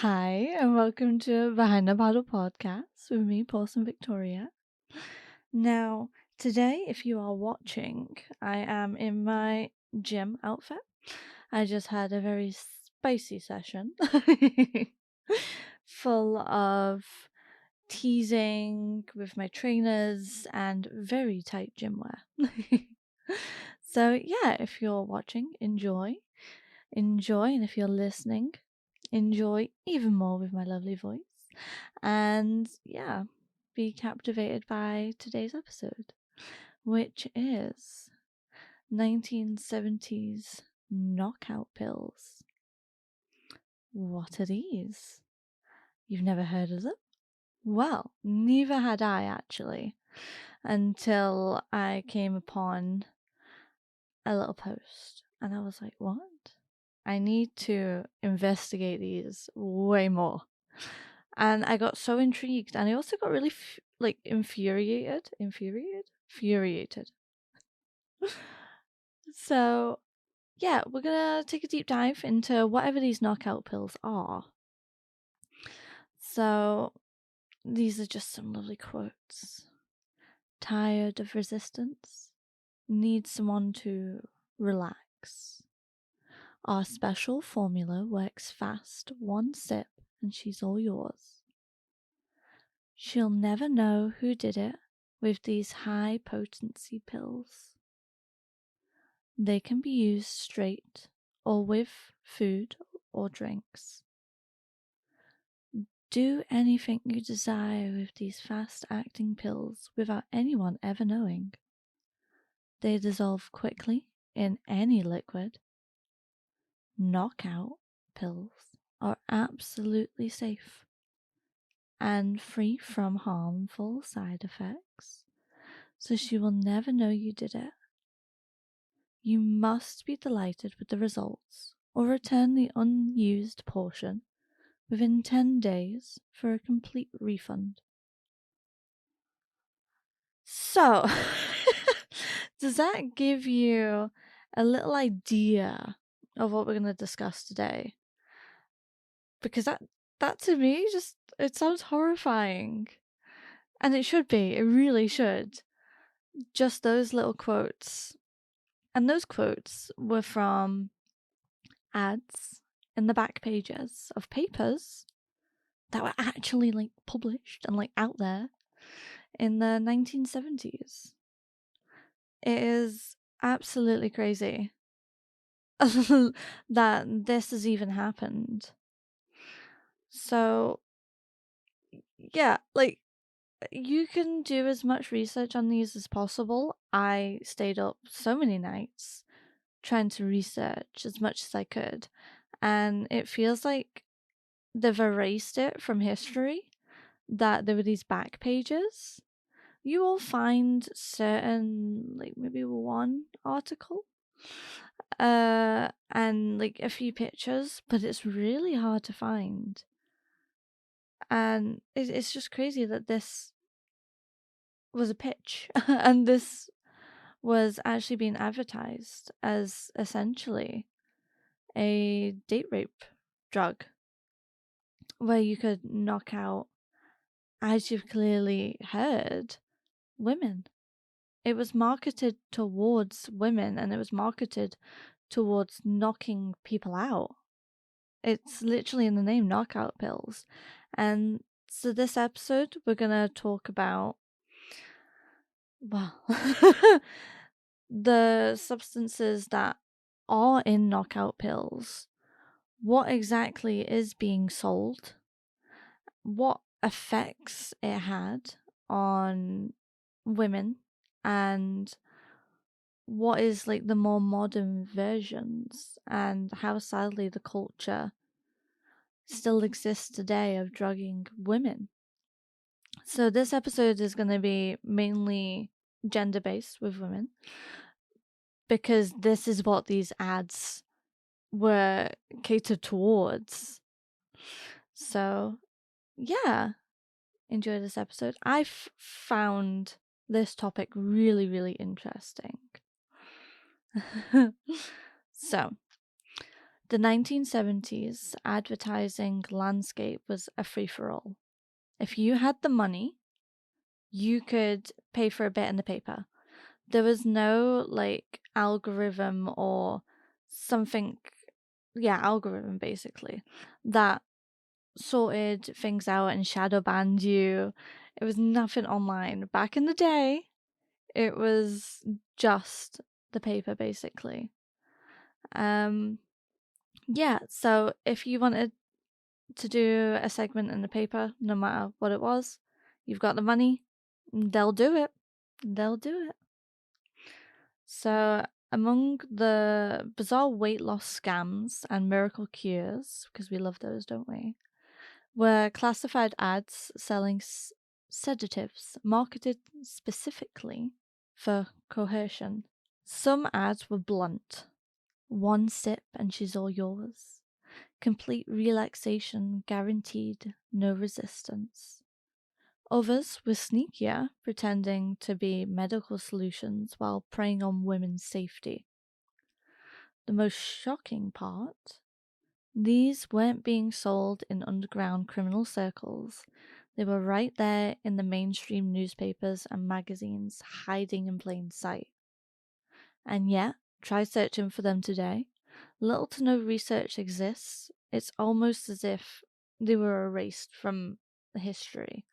Hi, and welcome to Behindthepaddle podcast with me, Porcelain Victoria. Now, today, if you are watching, I am in my gym outfit. I just had a very spicy session full of teasing with my trainers and very tight gym wear. So, yeah, if you're watching, enjoy, and if you're listening, enjoy even more with my lovely voice. And yeah, be captivated by today's episode, which is 1970s knockout pills. What are these? You've never heard of them? Well, neither had I actually, until I came upon a little post and I was like, what? I need to investigate these way more. And I got so intrigued, and I also got really infuriated. So yeah, we're gonna take a deep dive into whatever these knockout pills are. So these are just some lovely quotes. Tired of resistance? Need someone to relax. Our special formula works fast, one sip, and she's all yours. She'll never know who did it with these high potency pills. They can be used straight or with food or drinks. Do anything you desire with these fast acting pills without anyone ever knowing. They dissolve quickly in any liquid. Knockout pills are absolutely safe and free from harmful side effects, so she will never know you did it. You must be delighted with the results or return the unused portion within 10 days for a complete refund. So, does that give you a little idea of what we're going to discuss today? Because that to me it sounds horrifying. And it should be. It really should. Just those little quotes. And those quotes were from ads in the back pages of papers that were actually published and out there in the 1970s. It is absolutely crazy that this has even happened. So yeah, you can do as much research on these as possible. I stayed up so many nights trying to research as much as I could, and it feels like they've erased it from history, that there were these back pages. You will find certain, maybe one article and a few pictures, but it's really hard to find. And it's just crazy that this was a pitch and this was actually being advertised as essentially a date rape drug where you could knock out, as you've clearly heard, women. It was marketed towards women, and it was marketed towards knocking people out. It's literally in the name, knockout pills. And so this episode, we're going to talk about, well, the substances that are in knockout pills, what exactly is being sold, what effects it had on women, and what is the more modern versions, and how sadly the culture still exists today of drugging women. So this episode is going to be mainly gender based with women, because this is what these ads were catered towards. So yeah, enjoy this episode. I found this topic really, really interesting. So, The 1970s advertising landscape was a free-for-all. If you had the money, you could pay for a bit in the paper. There was no like algorithm or something, yeah, algorithm basically, that sorted things out and shadow banned you. It was nothing online. Back in the day, it was just the paper basically. Yeah, so if you wanted to do a segment in the paper, no matter what it was, you've got the money, they'll do it. They'll do it. So, among the bizarre weight loss scams and miracle cures, because we love those, don't we, were classified ads selling sedatives marketed specifically for coercion. Some ads were blunt. One sip and she's all yours. Complete relaxation guaranteed, no resistance. Others were sneakier, pretending to be medical solutions while preying on women's safety. The most shocking part, these weren't being sold in underground criminal circles. They were right there in the mainstream newspapers and magazines, hiding in plain sight. And yet, try searching for them today. Little to no research exists. It's almost as if they were erased from the history.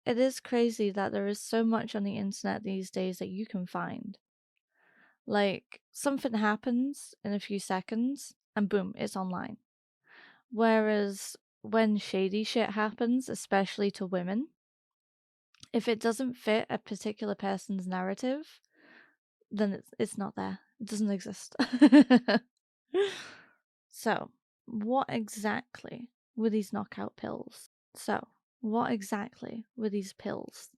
It is crazy that there is so much on the internet these days that you can find. Like, something happens in a few seconds, and boom, it's online. Whereas when shady shit happens, especially to women, if it doesn't fit a particular person's narrative, then it's not there. It doesn't exist. So, what exactly were these knockout pills? So, what exactly were these pills?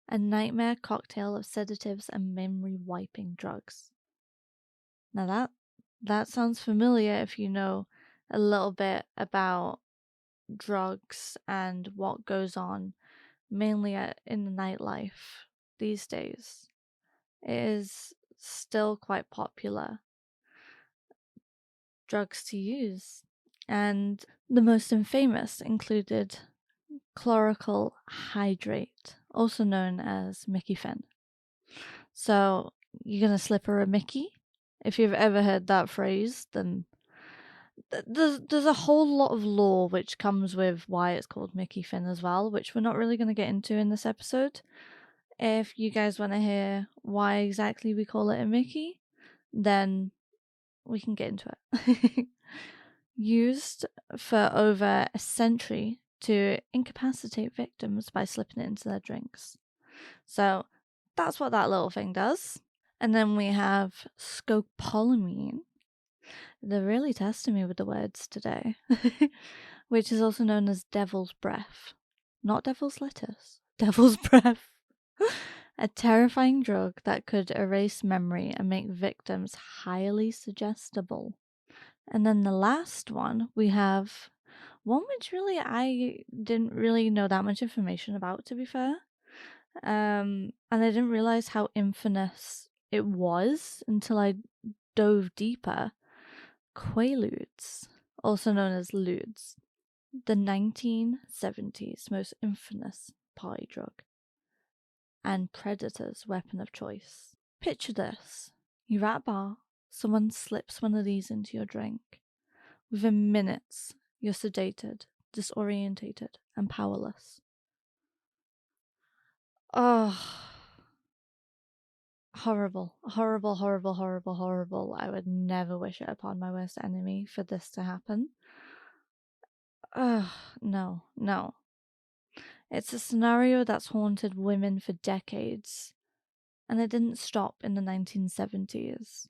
A nightmare cocktail of sedatives and memory wiping drugs. Now that sounds familiar if you know a little bit about drugs and what goes on mainly in the nightlife these days. It is still quite popular drugs to use, and the most infamous included chlorophyll hydrate, also known as Mickey Finn. So you're gonna slip her a Mickey? If you've ever heard that phrase, then there's a whole lot of lore which comes with why it's called Mickey Finn as well, which we're not really going to get into in this episode. If you guys want to hear why exactly we call it a Mickey, then we can get into it. Used for over a century to incapacitate victims by slipping it into their drinks. So that's what that little thing does. And then we have scopolamine. They're really testing me with the words today. Which is also known as devil's breath. Not devil's lettuce, devil's breath. A terrifying drug that could erase memory and make victims highly suggestible. And then the last one, we have one which really I didn't really know that much information about, to be fair. And I didn't realize how infamous it was until I dove deeper. Quaaludes, also known as ludes, the 1970s most infamous party drug and predator's weapon of choice. Picture this. You're at a bar, someone slips one of these into your drink. Within minutes, you're sedated, disorientated, and powerless. Oh, horrible, horrible, horrible, horrible, horrible. I would never wish it upon my worst enemy for this to happen. Ugh, no, no. It's a scenario that's haunted women for decades, and it didn't stop in the 1970s.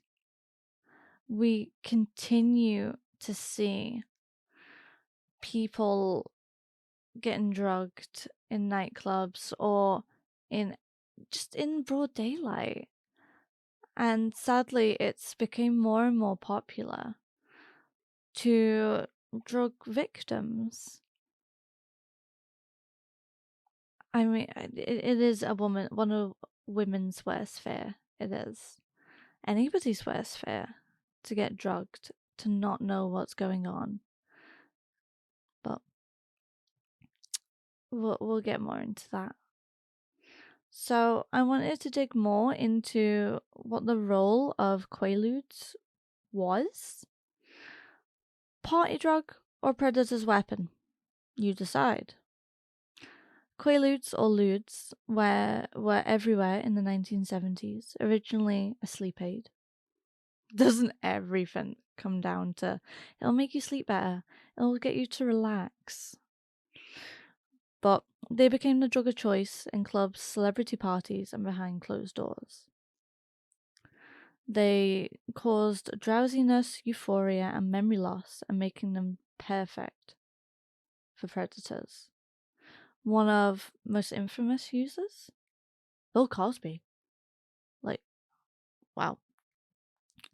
We continue to see people getting drugged in nightclubs or just in broad daylight. And sadly, it's become more and more popular to drug victims. I mean, it is one of women's worst fear. It is anybody's worst fear, to get drugged, to not know what's going on. But we'll get more into that. So I wanted to dig more into what the role of Quaaludes was. Party drug or predator's weapon? You decide. Quaaludes or ludes were everywhere in the 1970s, originally a sleep aid. Doesn't everything come down to it'll make you sleep better, it'll get you to relax? But they became the drug of choice in clubs, celebrity parties, and behind closed doors. They caused drowsiness, euphoria, and memory loss, and making them perfect for predators. One of most infamous users? Bill Cosby. Like, wow.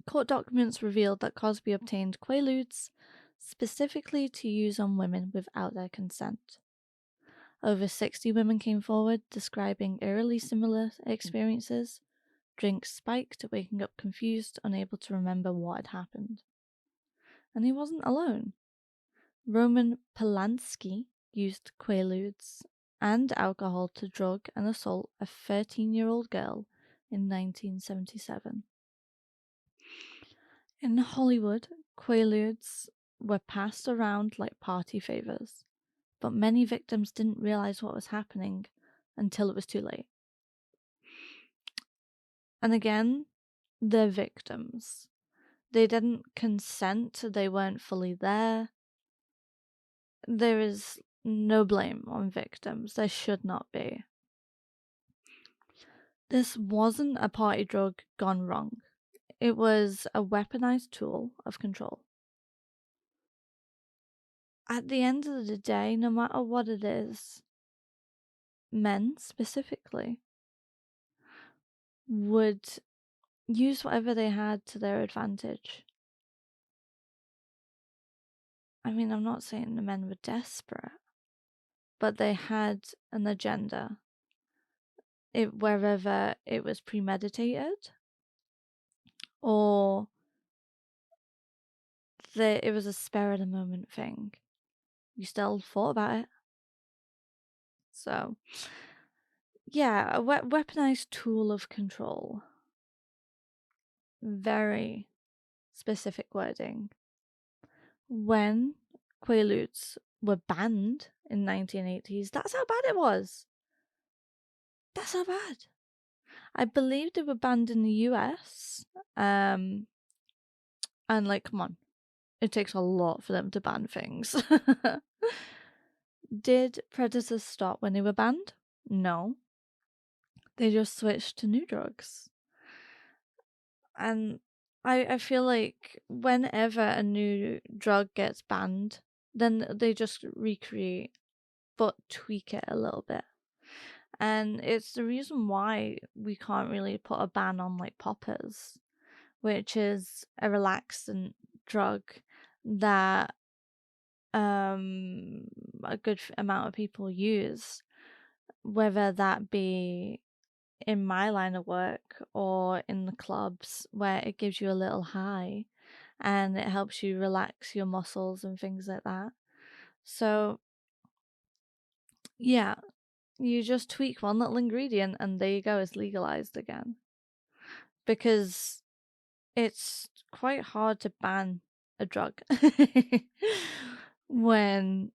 Court documents revealed that Cosby obtained Quaaludes specifically to use on women without their consent. Over 60 women came forward describing eerily similar experiences. Drinks spiked, waking up confused, unable to remember what had happened. And he wasn't alone. Roman Polanski used Quaaludes and alcohol to drug and assault a 13-year-old girl in 1977. In Hollywood, Quaaludes were passed around like party favors, but many victims didn't realize what was happening until it was too late. And again, they're victims. They didn't consent, they weren't fully there. There is no blame on victims. There should not be. This wasn't a party drug gone wrong. It was a weaponized tool of control. At the end of the day, no matter what it is, men specifically would use whatever they had to their advantage. I mean, I'm not saying the men were desperate, but they had an agenda. Wherever it was premeditated or it was a spur of the moment thing, you still thought about it. So, yeah, a weaponized tool of control. Very specific wording. When Quaaludes were banned in 1980s, that's how bad it was. That's how bad. I believe they were banned in the US. And like, come on. It takes a lot for them to ban things. Did predators stop when they were banned? No. They just switched to new drugs. And I feel like whenever a new drug gets banned, then they just recreate, but tweak it a little bit. And it's the reason why we can't really put a ban on like poppers, which is a relaxant drug that a good amount of people use, whether that be in my line of work or in the clubs, where it gives you a little high and it helps you relax your muscles and things like that. So yeah, you just tweak one little ingredient and there you go, it's legalized again. Because it's quite hard to ban a drug when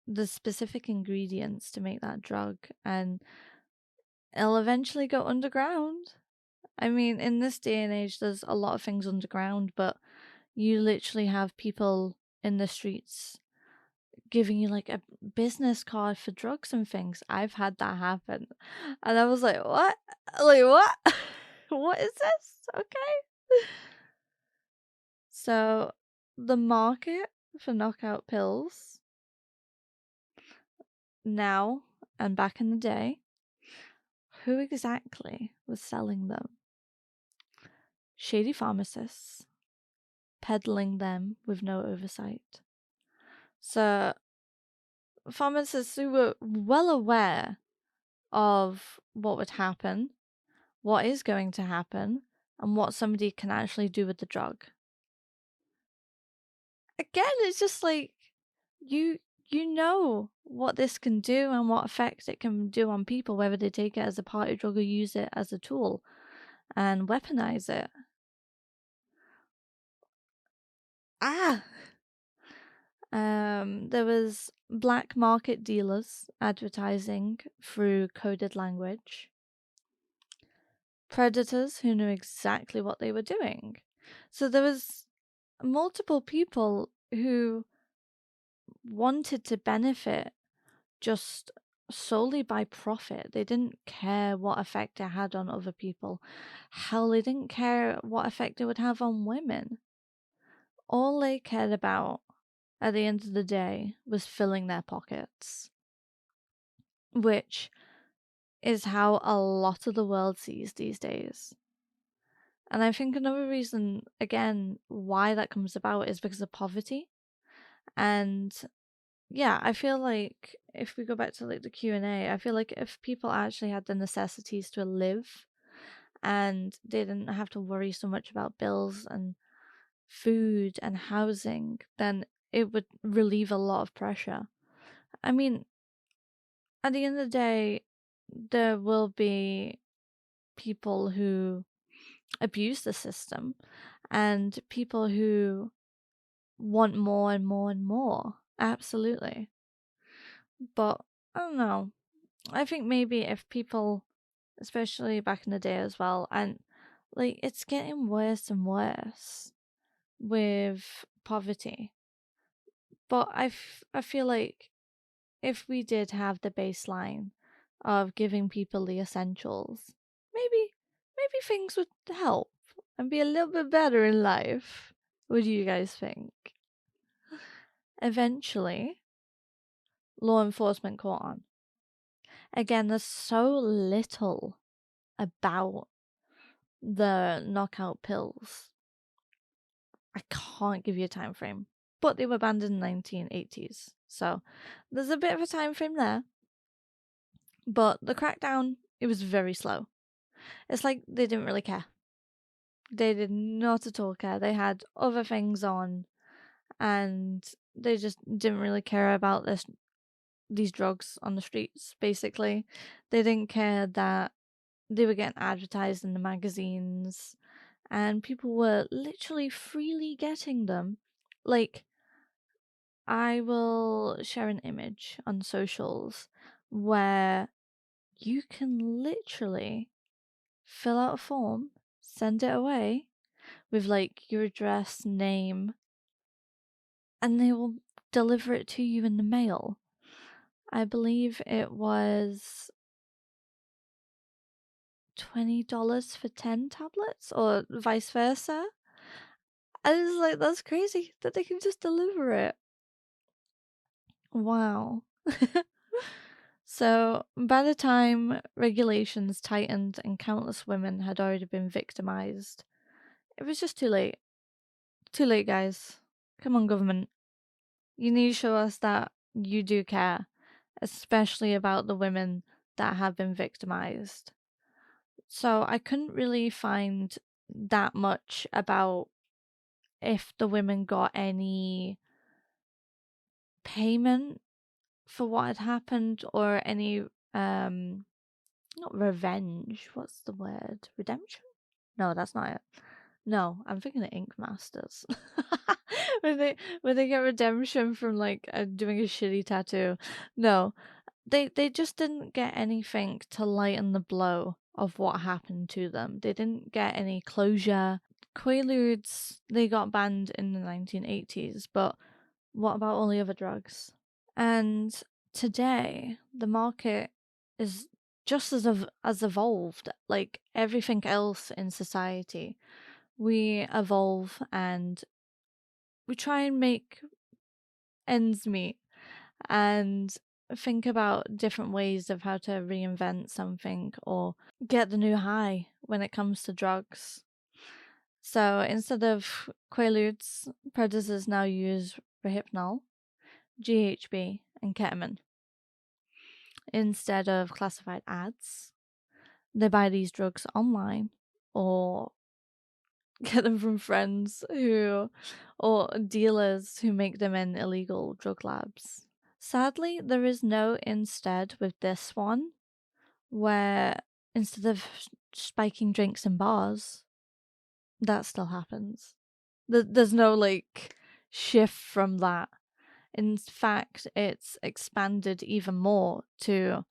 the specific ingredients to make that drug, and it'll eventually go underground. I mean, in this day and age, there's a lot of things underground, but you literally have people in the streets giving you like a business card for drugs and things. I've had that happen. And I was like, what? Like, what? What is this? Okay. So, the market for knockout pills now and back in the day, who exactly was selling them? Shady pharmacists peddling them with no oversight. So, pharmacists who were well aware of what would happen, what is going to happen, and what somebody can actually do with the drug. Again, it's just like you know what this can do and what effect it can do on people, whether they take it as a party drug or use it as a tool and weaponize it. There was black market dealers advertising through coded language, predators who knew exactly what they were doing. So there was multiple people who wanted to benefit just solely by profit. They didn't care what effect it had on other people. Hell, they didn't care what effect it would have on women. All they cared about at the end of the day was filling their pockets, which is how a lot of the world sees these days. And I think another reason, again, why that comes about is because of poverty. And yeah, I feel like if we go back to like the Q&A, I feel like if people actually had the necessities to live and they didn't have to worry so much about bills and food and housing, then it would relieve a lot of pressure. I mean, at the end of the day, there will be people who abuse the system and people who want more and more and more. Absolutely. But I don't know. I think maybe if people, especially back in the day as well, and like it's getting worse and worse with poverty. But I feel like if we did have the baseline of giving people the essentials, maybe things would help and be a little bit better in life. What do you guys think? Eventually, law enforcement caught on. Again, there's so little about the knockout pills. I can't give you a time frame, but they were banned in the 1980s. So there's a bit of a time frame there. But the crackdown, it was very slow. It's like they didn't really care. They did not at all care. They had other things on and they just didn't really care about these drugs on the streets, basically. They didn't care that they were getting advertised in the magazines and people were literally freely getting them. Like, I will share an image on socials where you can literally fill out a form, send it away with like your address, name, and they will deliver it to you in the mail. I believe it was $20 for 10 tablets or vice versa. I was like, that's crazy that they can just deliver it. Wow. So, by the time regulations tightened and countless women had already been victimized, it was just too late. Too late, guys. Come on, government. You need to show us that you do care, especially about the women that have been victimized. So, I couldn't really find that much about if the women got any payment for what had happened or any not revenge, what's the word, redemption, no, that's not it. No, I'm thinking of Ink Masters. when they get redemption from like doing a shitty tattoo. No, they just didn't get anything to lighten the blow of what happened to them. They didn't get any closure. Quaaludes, they got banned in the 1980s, but what about all the other drugs? And today, the market is just as evolved like everything else in society. We evolve and we try and make ends meet and think about different ways of how to reinvent something or get the new high when it comes to drugs. So instead of Quaaludes, predators now use Rohypnol, GHB, and ketamine. Instead of classified ads, they buy these drugs online or get them from friends who, or dealers who make them in illegal drug labs. Sadly, there is no instead with this one, where instead of spiking drinks in bars, that still happens. There's no like shift from that. In fact, it's expanded even more to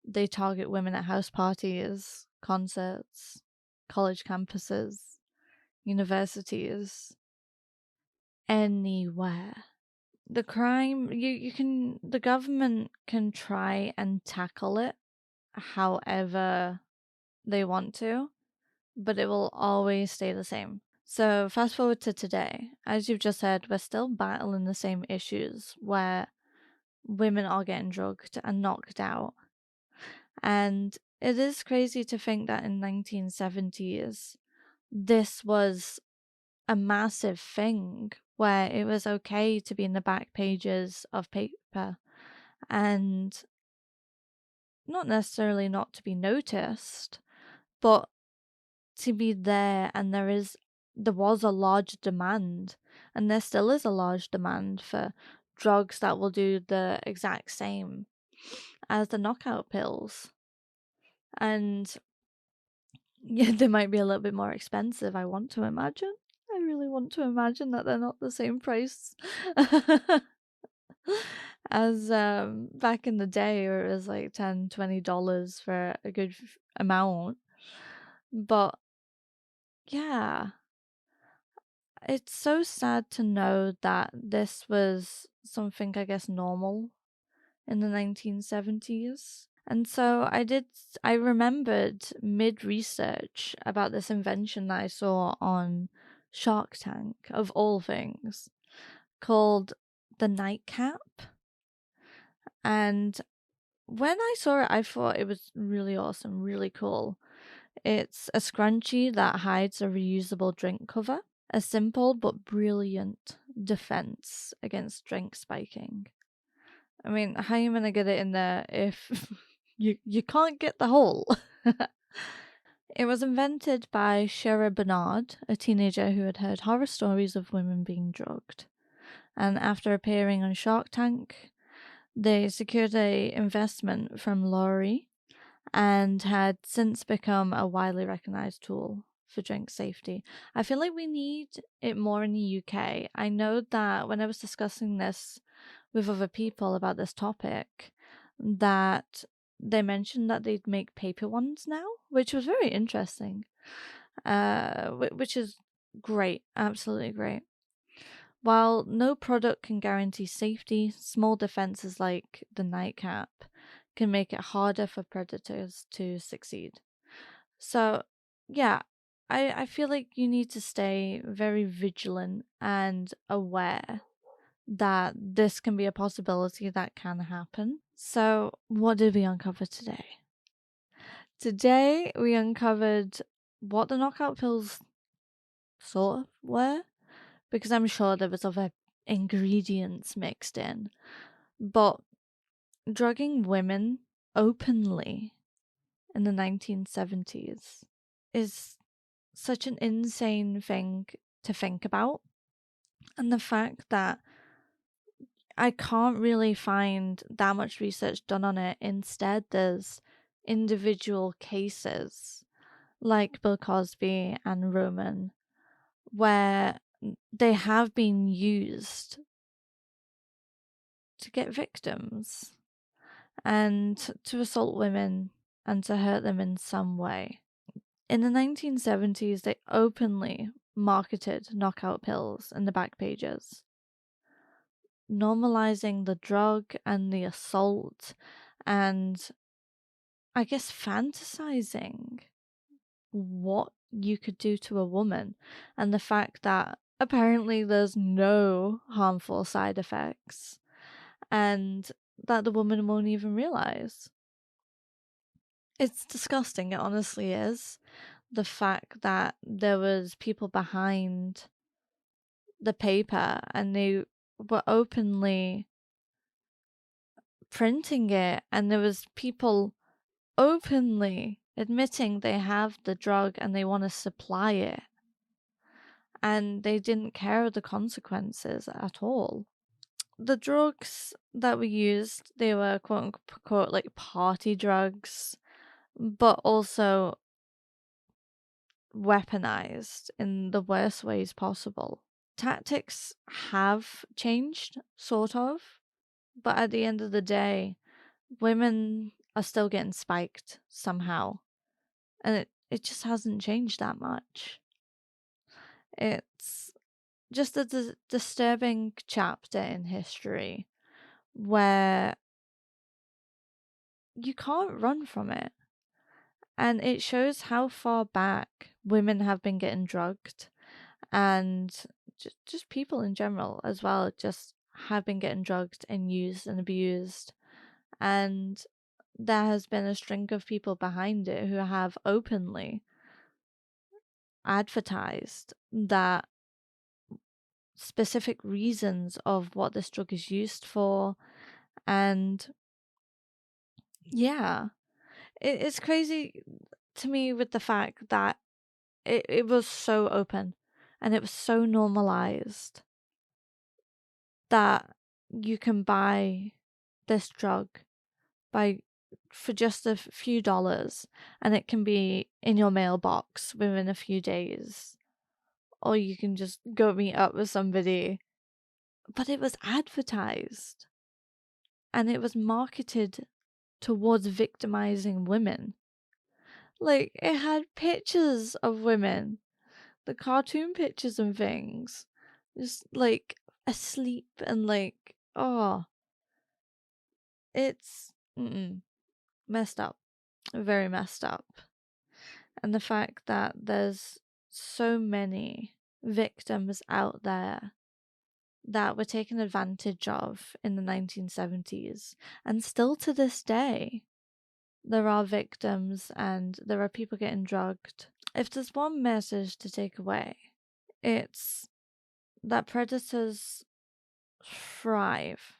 they target women at house parties, concerts, college campuses, universities, anywhere. The crime, the government can try and tackle it however they want to, but it will always stay the same. So, fast forward to today. As you've just said, we're still battling the same issues where women are getting drugged and knocked out. And it is crazy to think that in 1970s, this was a massive thing where it was okay to be in the back pages of paper and not necessarily not to be noticed, but to be there. And there was a large demand, and there still is a large demand for drugs that will do the exact same as the knockout pills. And yeah, they might be a little bit more expensive, I want to imagine. I really want to imagine that they're not the same price as back in the day where it was like $10-20 for a good amount. But yeah, it's so sad to know that this was something, I guess, normal in the 1970s. And so I remembered mid research about this invention that I saw on Shark Tank, of all things, called the nightcap. And when I saw it, I thought it was really awesome, really cool. It's a scrunchie that hides a reusable drink cover, a simple but brilliant defense against drink spiking. I mean, how are you gonna get it in there if you can't get the hole? It was invented by Shera Bernard, a teenager who had heard horror stories of women being drugged. And after appearing on Shark Tank, they secured a investment from Laurie and had since become a widely recognized tool for drink safety. I feel like we need it more in the UK. I know that when I was discussing this with other people about this topic, that they mentioned that they'd make paper ones now, which was very interesting. Which is great, absolutely great. While no product can guarantee safety, small defenses like the nightcap can make it harder for predators to succeed. So, yeah, I feel like you need to stay very vigilant and aware that this can be a possibility that can happen. So, what did we uncover today? Today, we uncovered what the knockout pills sort of were, because I'm sure there was other ingredients mixed in. But drugging women openly in the 1970s is such an insane thing to think about. And the fact that I can't really find that much research done on it. Instead, there's individual cases like Bill Cosby and Roman where they have been used to get victims and to assault women and to hurt them in some way. In the 1970s, they openly marketed knockout pills in the back pages, normalizing the drug and the assault, and I guess fantasizing what you could do to a woman, and the fact that apparently there's no harmful side effects and that the woman won't even realize. It's disgusting, it honestly is. The fact that there was people behind the paper and they were openly printing it, and there was people openly admitting they have the drug and they want to supply it. and they didn't care of the consequences at all. The drugs that were used, they were quote unquote like party drugs, but also weaponized in the worst ways possible. Tactics have changed, sort of, but at the end of the day, women are still getting spiked somehow. And it just hasn't changed that much. It's just a disturbing chapter in history where you can't run from it. And it shows how far back women have been getting drugged, and just people in general as well just have been getting drugged and used and abused. And there has been a string of people behind it who have openly advertised that specific reasons of what this drug is used for. And yeah, it's crazy to me with the fact that it was so open and it was so normalized that you can buy this drug by for just a few dollars, and it can be in your mailbox within a few days, or you can just go meet up with somebody. But it was advertised and it was marketed towards victimizing women. Like, it had pictures of women, the cartoon pictures and things, just like asleep and like, oh, it's messed up, very messed up. And the fact that there's so many victims out there that were taken advantage of in the 1970s, and still to this day, there are victims and there are people getting drugged. If there's one message to take away, it's that predators thrive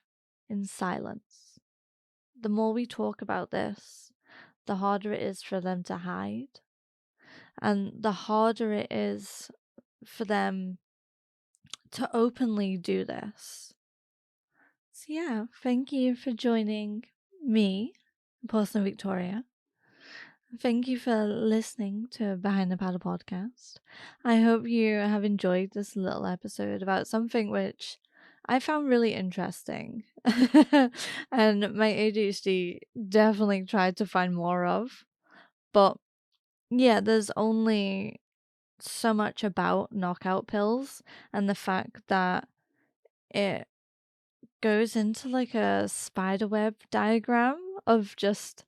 in silence. The more we talk about this, the harder it is for them to hide, and the harder it is for them to openly do this. So yeah, thank you for joining me, Porcelain Victoria. Thank you for listening to Behind the Paddle podcast. I hope you have enjoyed this little episode about something which I found really interesting. And my ADHD definitely tried to find more of. But yeah, there's only so much about knockout pills and the fact that it goes into like a spiderweb diagram of just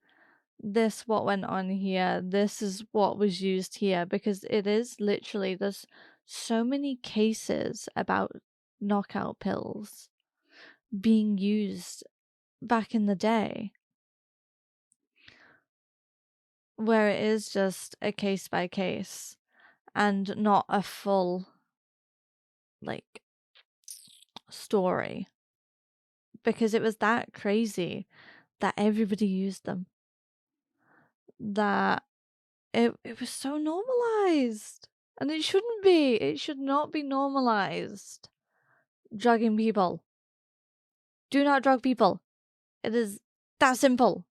this what went on here, this is what was used here, because it is literally, there's so many cases about knockout pills being used back in the day where it is just a case by case and not a full like story, because it was that crazy that everybody used them, that it was so normalized, and it shouldn't be. It should not be normalized. Drugging people. Do not drug people. It is that simple.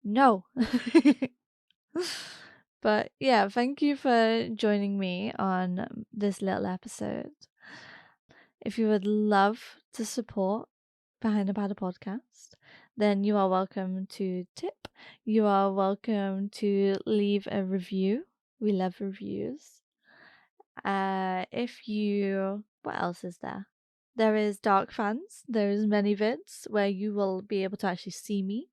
No. But yeah, thank you for joining me on this little episode. If you would love to support Behind the Paddle podcast, then you are welcome to tip. You are welcome to leave a review. We love reviews. If you, what else is there? There is Dark Fans. There is many vids where you will be able to actually see me.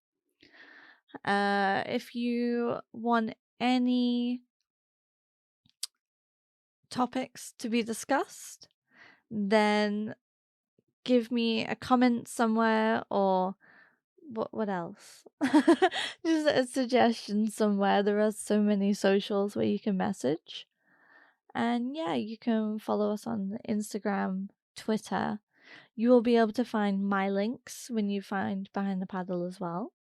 If you want any topics to be discussed, then give me a comment somewhere, or what else? Just a suggestion somewhere. There are so many socials where you can message. And yeah, you can follow us on Instagram, Twitter. You will be able to find my links when you find Behind the Paddle as well.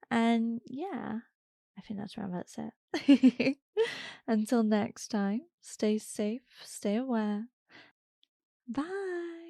And yeah, I think that's around that's it. Until next time, stay safe, stay aware. Bye.